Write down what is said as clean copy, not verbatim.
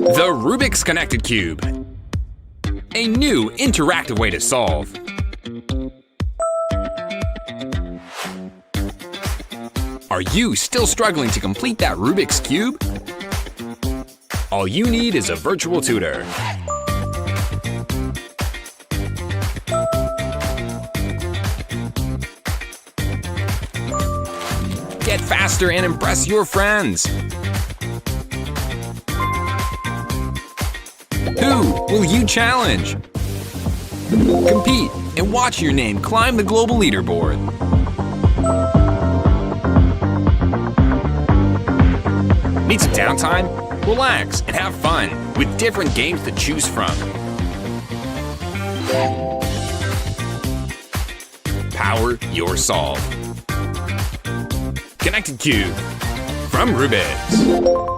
The Rubik's Connected Cube. A new interactive way to solve. Are you still struggling to complete that Rubik's Cube? All you need is a virtual tutor. Get faster and impress your friends. Who will you challenge? Compete and watch your name climb the global leaderboard. Need some downtime? Relax and have fun with different games to choose from. Power your solve. Connected Cube from Rubik's.